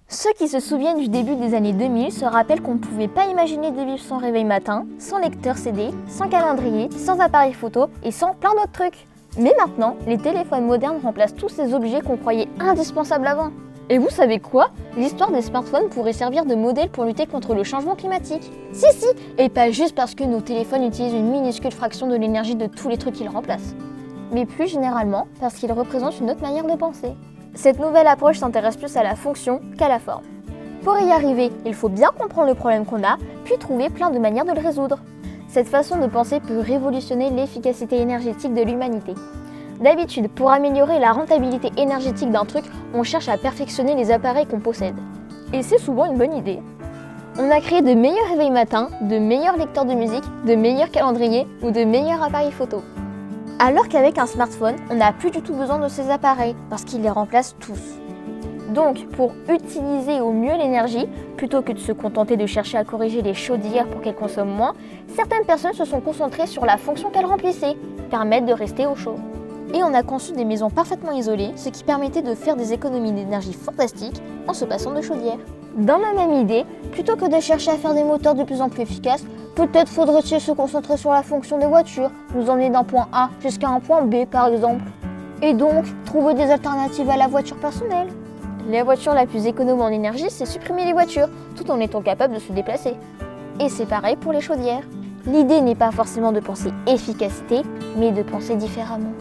Ceux qui se souviennent du début des années 2000 se rappellent qu'on ne pouvait pas imaginer de vivre sans réveil matin, sans lecteur CD, sans calendrier, sans appareil photo et sans plein d'autres trucs. Mais maintenant, les téléphones modernes remplacent tous ces objets qu'on croyait indispensables avant. Et vous savez quoi? L'histoire des smartphones pourrait servir de modèle pour lutter contre le changement climatique. Si, et pas juste parce que nos téléphones utilisent une minuscule fraction de l'énergie de tous les trucs qu'ils remplacent. Mais plus généralement, parce qu'ils représentent une autre manière de penser. Cette nouvelle approche s'intéresse plus à la fonction qu'à la forme. Pour y arriver, il faut bien comprendre le problème qu'on a, puis trouver plein de manières de le résoudre. Cette façon de penser peut révolutionner l'efficacité énergétique de l'humanité. D'habitude, pour améliorer la rentabilité énergétique d'un truc, on cherche à perfectionner les appareils qu'on possède. Et c'est souvent une bonne idée. On a créé de meilleurs réveils matins, de meilleurs lecteurs de musique, de meilleurs calendriers ou de meilleurs appareils photo. Alors qu'avec un smartphone, on n'a plus du tout besoin de ces appareils, parce qu'ils les remplacent tous. Donc, pour utiliser au mieux l'énergie, plutôt que de se contenter de chercher à corriger les chaudières pour qu'elles consomment moins, certaines personnes se sont concentrées sur la fonction qu'elles remplissaient, permettre de rester au chaud. Et on a conçu des maisons parfaitement isolées, ce qui permettait de faire des économies d'énergie fantastiques en se passant de chaudière. Dans la même idée, plutôt que de chercher à faire des moteurs de plus en plus efficaces, peut-être faudrait-il se concentrer sur la fonction des voitures, nous emmener d'un point A jusqu'à un point B par exemple. Et donc, trouver des alternatives à la voiture personnelle. La voiture la plus économe en énergie, c'est supprimer les voitures, tout en étant capable de se déplacer. Et c'est pareil pour les chaudières. L'idée n'est pas forcément de penser efficacité, mais de penser différemment.